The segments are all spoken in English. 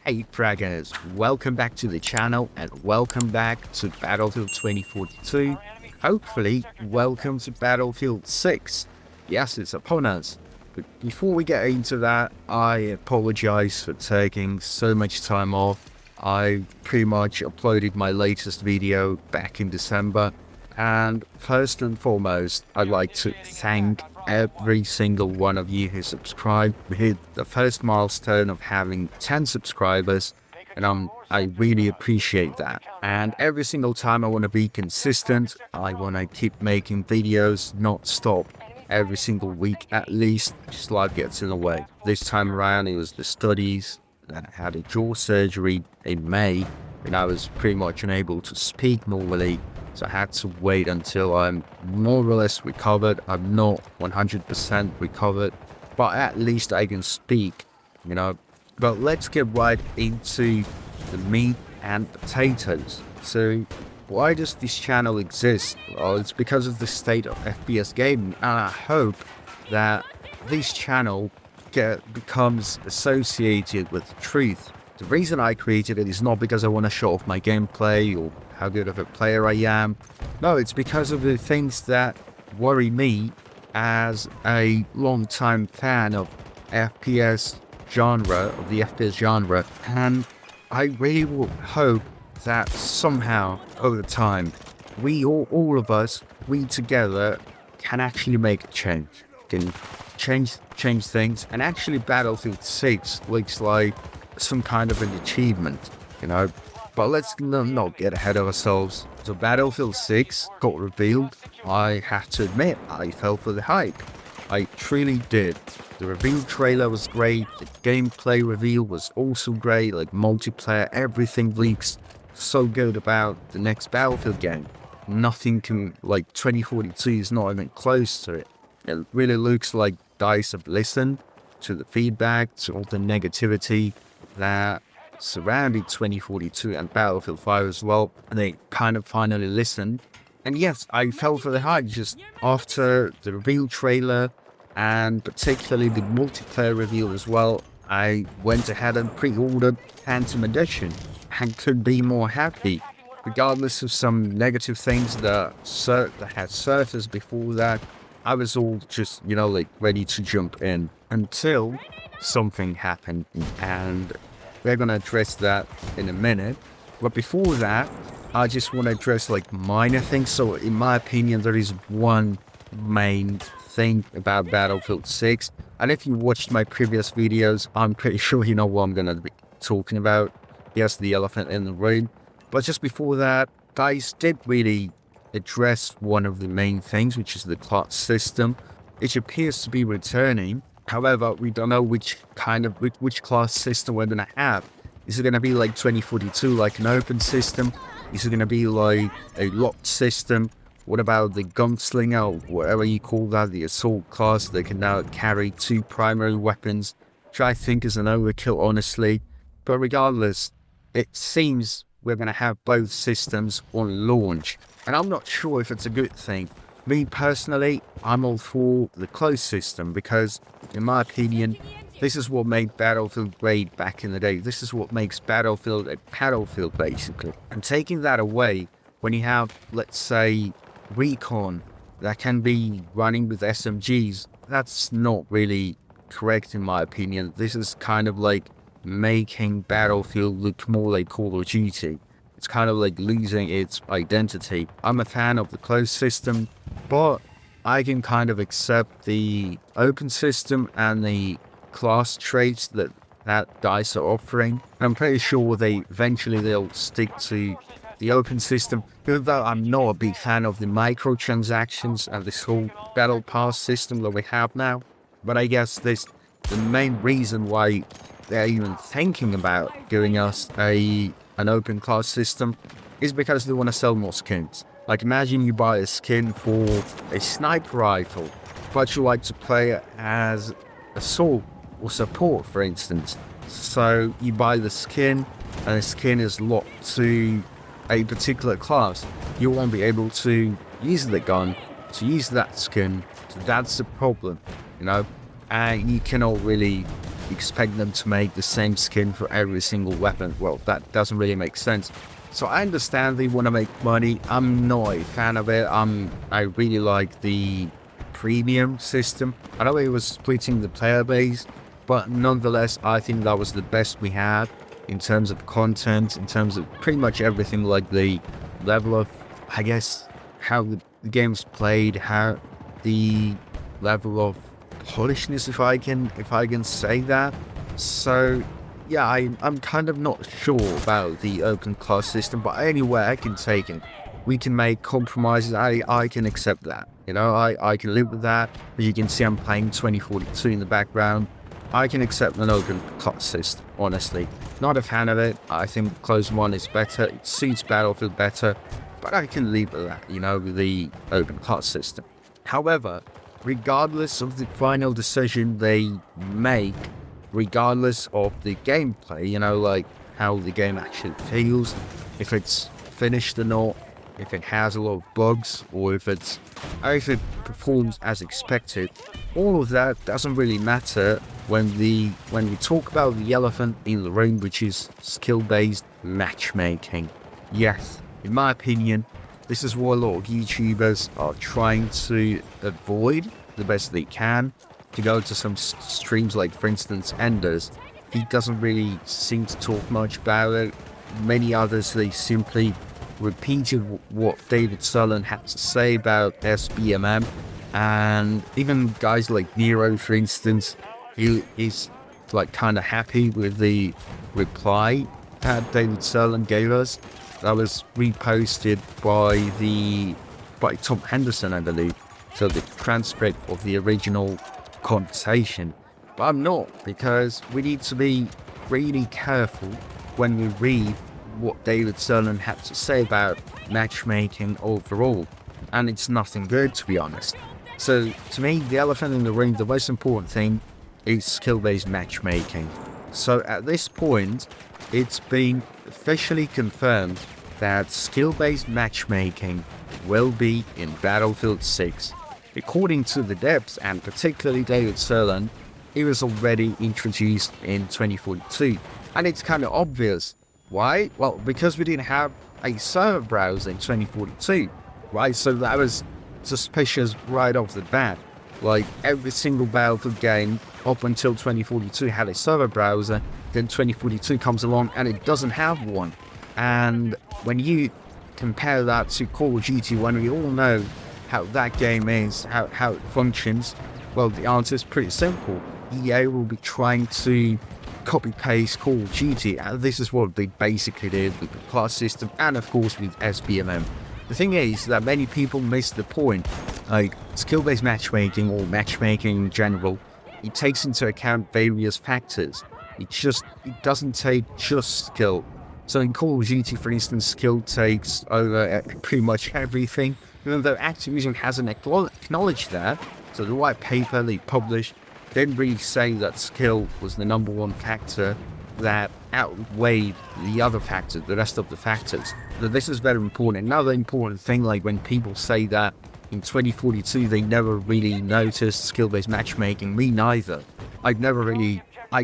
Hey fraggers, welcome back to the channel and welcome back to Battlefield 2042. Hopefully, welcome to Battlefield 6. Yes, it's upon us. But before we get into that, I apologize for taking so much time off. I pretty much uploaded my latest video back in December. And first and foremost, I'd like to thank every single one of you who subscribed. We hit the first milestone of having 10 subscribers, and I really appreciate that. And every single time I want to be consistent, I want to keep making videos, not stop. Every single week at least, just life gets in the way. This time around it was the studies, and I had a jaw surgery in May, and I was pretty much unable to speak normally. So I had to wait until I'm more or less recovered. I'm not 100% recovered, but at least I can speak, you know. But let's get right into the meat and potatoes. So why does this channel exist? Well, it's because of the state of FPS gaming, and I hope that this channel becomes associated with truth. The reason I created it is not because I want to show off my gameplay or how good of a player I am. No, it's because of the things that worry me as a long-time fan of the FPS genre, and I really will hope that somehow over time all of us together can actually make a change, can change things. And actually Battlefield 6 looks like some kind of an achievement, you know. But let's not get ahead of ourselves. So Battlefield 6 got revealed. I have to admit, I fell for the hype. I truly did. The reveal trailer was great. The gameplay reveal was also great. Like multiplayer, everything leaks so good about the next Battlefield game. Nothing can, like 2042 is not even close to it. It really looks like DICE have listened to the feedback, to all the negativity that surrounded 2042 and Battlefield 5 as well, and they kind of finally listened. And yes, I fell for the hype just after the reveal trailer, and particularly the multiplayer reveal as well. I went ahead and pre-ordered Phantom Edition and could be more happy, regardless of some negative things that had surfaced before that. I was all just, you know, like ready to jump in until something happened, and we're going to address that in a minute. But before that, I just want to address like minor things. So in my opinion, there is one main thing about Battlefield 6. And if you watched my previous videos, I'm pretty sure you know what I'm going to be talking about. Yes, the elephant in the room. But just before that, DICE did really address one of the main things, which is the class system. It appears to be returning. However, we don't know which class system we're going to have. Is it going to be like 2042, like an open system? Is it going to be like a locked system? What about the gunslinger, or whatever you call that, the assault class? They can now carry 2 primary weapons, which I think is an overkill, honestly. But regardless, it seems we're going to have both systems on launch. And I'm not sure if it's a good thing. Me personally, I'm all for the closed system because, in my opinion, this is what made Battlefield great back in the day. This is what makes Battlefield a Battlefield, basically. And taking that away, when you have, let's say, Recon that can be running with SMGs, that's not really correct in my opinion. This is kind of like making Battlefield look more like Call of Duty. It's kind of like losing its identity. I'm a fan of the closed system, but I can kind of accept the open system and the class traits that DICE are offering. I'm pretty sure they'll stick to the open system, even though I'm not a big fan of the microtransactions and this whole battle pass system that we have now. But I guess the main reason why they're even thinking about giving us an open class system is because they want to sell more skins. Like imagine you buy a skin for a sniper rifle, but you like to play as assault or support, for instance. So you buy the skin, and the skin is locked to a particular class. You won't be able to use the gun to use that skin. So that's the problem, you know. And you cannot really expect them to make the same skin for every single weapon. Well, that doesn't really make sense. So I understand they want to make money. I'm not a fan of it. I really like the premium system. I know it was splitting the player base, but nonetheless, I think that was the best we had in terms of content, in terms of pretty much everything, like the level of, I guess, how the game's played, how the level of polishness, if I can say that. So yeah, I'm kind of not sure about the open class system, but anyway, I can take it. We can make compromises. I can accept that. You know, I can live with that. As you can see, I'm playing 2042 in the background. I can accept an open class system, honestly. Not a fan of it. I think closed one is better. It suits Battlefield better, but I can live with that, you know, with the open class system. However, regardless of the final decision they make, regardless of the gameplay, you know, like how the game actually feels, if it's finished or not, if it has a lot of bugs, or if it performs as expected, all of that doesn't really matter when we talk about the elephant in the room, which is skill-based matchmaking. Yes, in my opinion, this is what a lot of YouTubers are trying to avoid the best they can. To go to some streams like, for instance, Enders, he doesn't really seem to talk much about it. Many others, they simply repeated what David Sullen had to say about SBMM. And even guys like Nero, for instance, he's like kind of happy with the reply that David Sullen gave us. That was reposted by Tom Henderson, I believe. So the transcript of the original conversation. But I'm not, because we need to be really careful when we read what David Sullen had to say about matchmaking overall. And it's nothing good, to be honest. So to me, the elephant in the room, the most important thing is skill-based matchmaking. So at this point, it's been officially confirmed that skill-based matchmaking will be in Battlefield 6. According to the devs, and particularly David Sullen, it was already introduced in 2042. And it's kind of obvious. Why? Well, because we didn't have a server browser in 2042, right? So that was suspicious right off the bat. Like, every single Battlefield game up until 2042 had a server browser, then 2042 comes along and it doesn't have one. And when you compare that to Call of Duty, when we all know how that game is, how it functions, well, the answer is pretty simple. EA will be trying to copy-paste Call of Duty, and this is what they basically did with the class system, and of course with SBMM. The thing is that many people miss the point. Like, skill-based matchmaking, or matchmaking in general, it takes into account various factors. It doesn't take just skill. So in Call of Duty, for instance, skill takes over pretty much everything, even though Activision hasn't acknowledged that. So the white paper they published didn't really say that skill was the number one factor that outweighed the other factors, the rest of the factors. So this is very important. Another important thing, like when people say that in 2042 they never really noticed skill-based matchmaking, me neither. I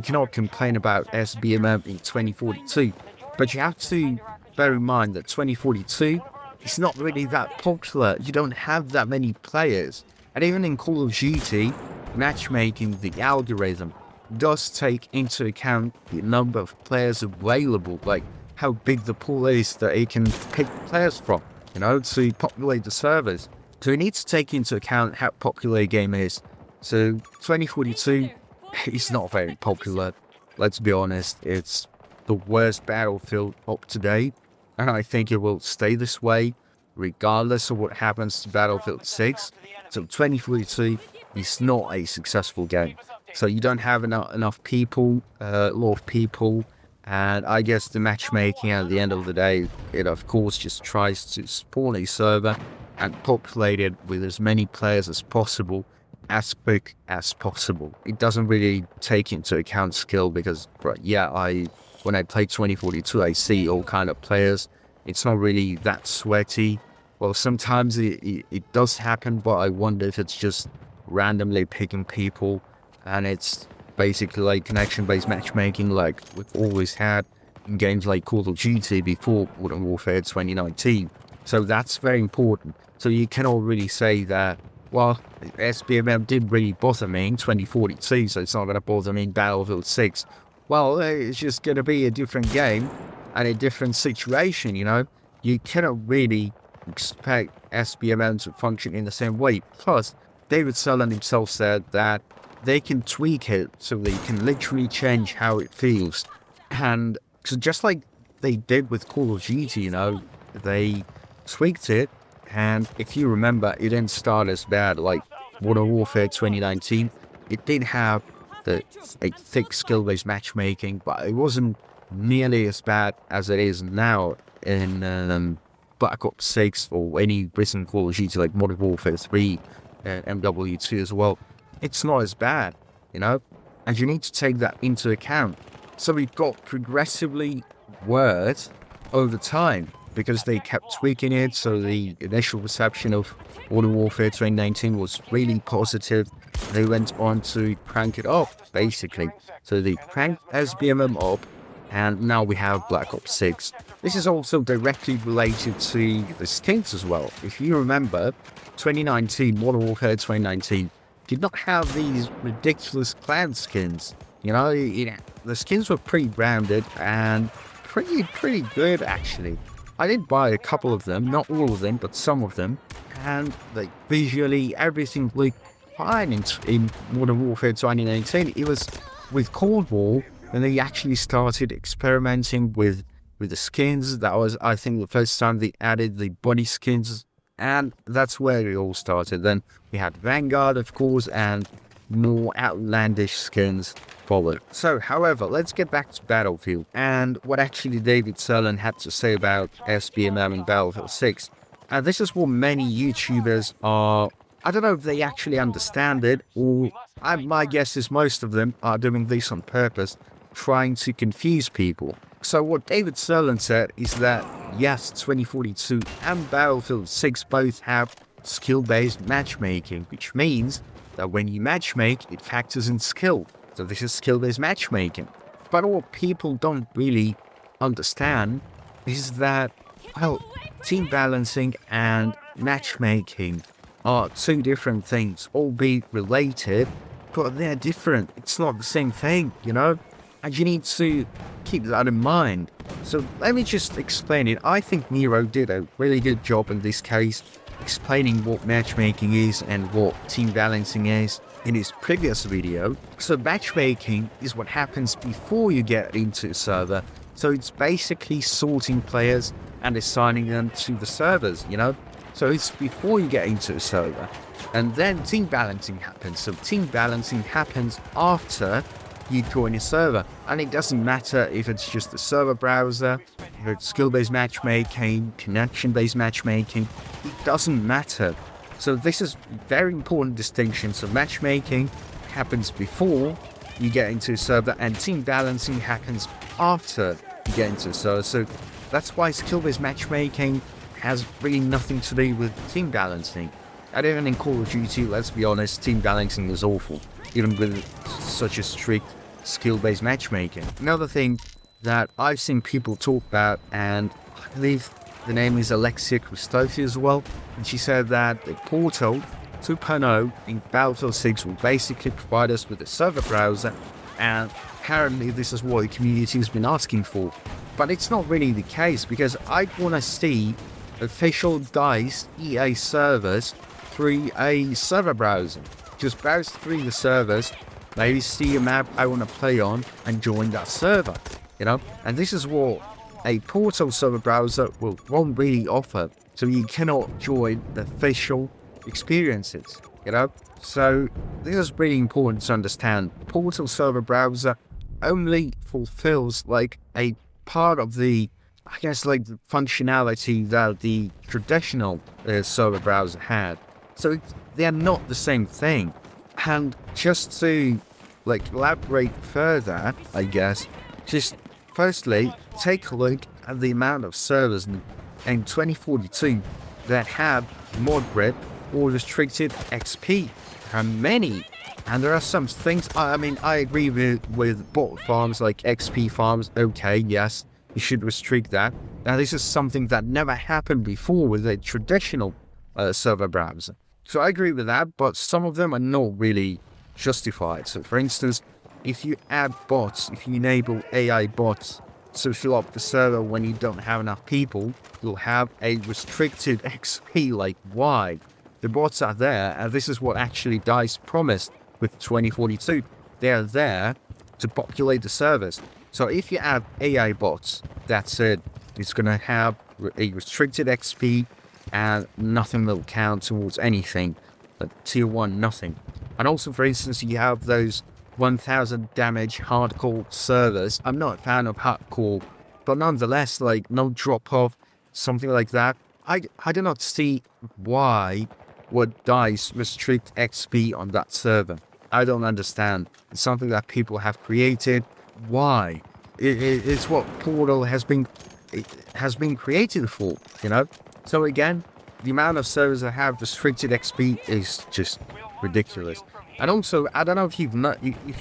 cannot complain about SBMM in 2042, but you have to bear in mind that 2042 is not really that popular. You don't have that many players. And even in Call of Duty, matchmaking, the algorithm does take into account the number of players available, like how big the pool is that it can pick players from, you know, to populate the servers. So it needs to take into account how popular a game is. So 2042 is not very popular. Let's be honest, it's the worst Battlefield up to date, and I think it will stay this way regardless of what happens to Battlefield 6. So 2042 is not a successful game. So you don't have enough people, a lot of people, and I guess the matchmaking at the end of the day, it of course just tries to spawn a server and populate it with as many players as possible, as quick as possible. It doesn't really take into account skill because, when I play 2042, I see all kind of players. It's not really that sweaty. Well, sometimes it does happen, but I wonder if it's just randomly picking people, and it's basically like connection-based matchmaking like we've always had in games like Call of Duty before Modern Warfare 2019. So that's very important. So you cannot really say that, well, SBMM didn't really bother me in 2042, so it's not going to bother me in Battlefield 6. Well, it's just going to be a different game and a different situation, you know? You cannot really expect SBMM to function in the same way. Plus, David Sullen himself said that they can tweak it so they can literally change how it feels. And so just like they did with Call of Duty, you know, they tweaked it. And if you remember, it didn't start as bad like Modern Warfare 2019. It did have the thick skill-based matchmaking, but it wasn't nearly as bad as it is now in Black Ops 6 or any recent Call of Duty like Modern Warfare 3 and MW2 as well. It's not as bad, you know, and you need to take that into account. So we've got progressively worse over time because they kept tweaking it. So the initial reception of Modern Warfare 2019 was really positive. They went on to crank it up, basically. So they cranked SBMM up, and now we have Black Ops 6. This is also directly related to the skins as well. If you remember, 2019, Modern Warfare 2019, did not have these ridiculous clan skins. You know, the skins were pretty rounded and pretty good, actually. I did buy a couple of them, not all of them, but some of them. And like visually, everything looked fine in Modern Warfare 2019. It was with Cold War when they actually started experimenting with the skins. That was, I think, the first time they added the body skins. And that's where it all started. Then we had Vanguard, of course, and more outlandish skins followed. So, however, let's get back to Battlefield and what actually David Sullen had to say about SBMM and Battlefield 6. And this is what many YouTubers are, I don't know if they actually understand it, or my guess is most of them are doing this on purpose, trying to confuse people. So what David Sullen said is that, yes, 2042 and Battlefield 6 both have skill-based matchmaking, which means that when you matchmake, it factors in skill. So this is skill-based matchmaking. But what people don't really understand is that, well, team balancing and matchmaking are two different things, albeit related, but they're different. It's not the same thing, you know? And you need to keep that in mind. So let me just explain it. I think Nero did a really good job in this case, explaining what matchmaking is and what team balancing is in his previous video. So matchmaking is what happens before you get into a server. So it's basically sorting players and assigning them to the servers, you know? So it's before you get into a server. And then team balancing happens. So team balancing happens after you join a server. And it doesn't matter if it's just a server browser, if it's skill-based matchmaking, connection-based matchmaking, it doesn't matter. So this is very important distinction. So matchmaking happens before you get into a server and team balancing happens after you get into a server. So that's why skill-based matchmaking has really nothing to do with team balancing. And even in Call of Duty, let's be honest, team balancing is awful, even with such a strict skill-based matchmaking. Another thing that I've seen people talk about, and I believe the name is Alexia Christofi as well, and she said that the Portal 2.0 in Battlefield 6 will basically provide us with a server browser, and apparently this is what the community has been asking for. But it's not really the case, because I want to see official DICE EA servers through a server browser. Just browse through the servers, maybe see a map I want to play on and join that server, you know? And this is what a Portal server browser won't really offer. So you cannot join the official experiences, you know? So this is really important to understand. Portal server browser only fulfills like a part of the, I guess, like the functionality that the traditional server browser had. So they're not the same thing. And just to like elaborate further, I guess, just firstly, take a look at the amount of servers in 2042 that have mod grip or restricted XP. How many? And there are some things, I mean, I agree with bot farms like XP farms. Okay, yes, you should restrict that. Now, this is something that never happened before with a traditional server browser. So I agree with that, but some of them are not really justified. So for instance, if you add bots, if you enable AI bots to fill up the server when you don't have enough people, you'll have a restricted XP. Like, why? The bots are there, and this is what actually DICE promised with 2042. They are there to populate the servers. So if you add AI bots, that's it. It's going to have a restricted XP, and nothing will count towards anything. Like tier 1, nothing. And also, for instance, you have those 1000 damage hardcore servers. I'm not a fan of hardcore, but nonetheless, like, no drop off, something like that. I do not see why would DICE restrict XP on that server. I don't understand. It's something that people have created. Why? It's what Portal has been created for, you know? So again, the amount of servers that have restricted XP is just ridiculous. And also, I don't know if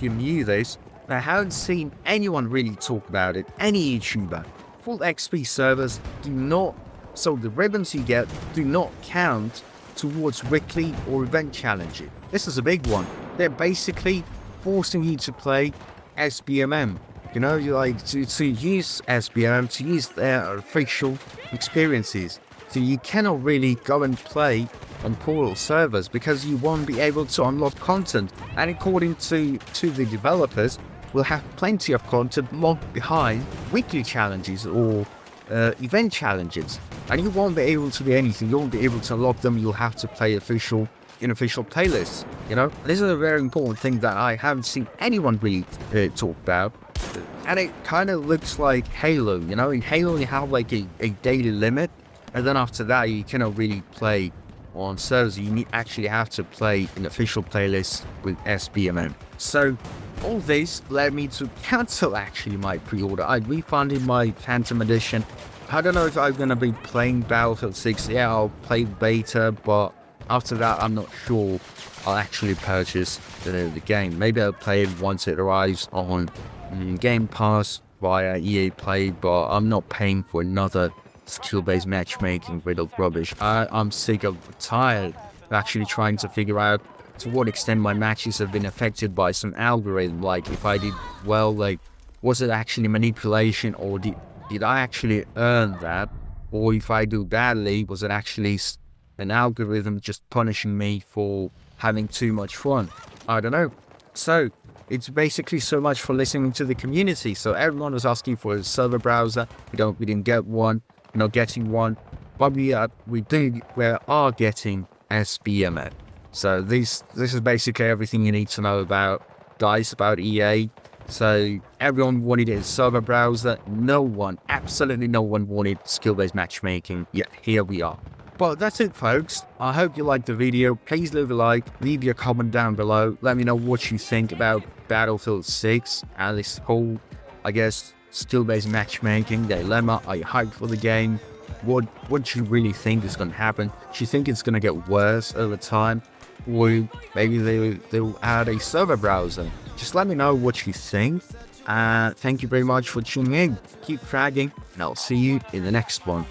you knew this, but I haven't seen anyone really talk about it. Any YouTuber. Full XP servers do not, so the ribbons you get do not count towards weekly or event challenges. This is a big one. They're basically forcing you to play SBMM. You know, you like to use SBMM, to use their official experiences. So you cannot really go and play on Portal servers because you won't be able to unlock content. And according to the developers, we'll have plenty of content locked behind weekly challenges or event challenges. And you won't be able to do anything. You won't be able to unlock them. You'll have to play unofficial playlists. You know, this is a very important thing that I haven't seen anyone really talk about. And it kind of looks like Halo. You know, in Halo you have like a daily limit. And then after that, you cannot really play on servers. You actually have to play an official playlist with SBMM. So all this led me to cancel actually my pre-order. I refunded my Phantom Edition. I don't know if I'm going to be playing Battlefield 6. Yeah, I'll play beta, but after that, I'm not sure I'll actually purchase the game. Maybe I'll play it once it arrives on Game Pass via EA Play, but I'm not paying for another skill-based matchmaking riddle rubbish. I'm sick of, tired of actually trying to figure out to what extent my matches have been affected by some algorithm. Like, if I did well, like, was it actually manipulation, or did I actually earn that? Or if I do badly, was it actually an algorithm just punishing me for having too much fun? I don't know. So it's basically so much for listening to the community. So everyone was asking for a server browser. We didn't get one. Not getting one, but we are getting SBMM. So this is basically everything you need to know about DICE, about EA. So everyone wanted a server browser. No one, absolutely no one wanted skill-based matchmaking. Yet here we are. But that's it, folks. I hope you liked the video. Please leave a like, leave your comment down below. Let me know what you think about Battlefield 6 and this whole, I guess, skill-based matchmaking dilemma. Are you hyped for the game? What do you really think is going to happen? Do you think it's going to get worse over time? Or maybe they'll add a server browser? Just let me know what you think. Thank you very much for tuning in. Keep fragging, and I'll see you in the next one.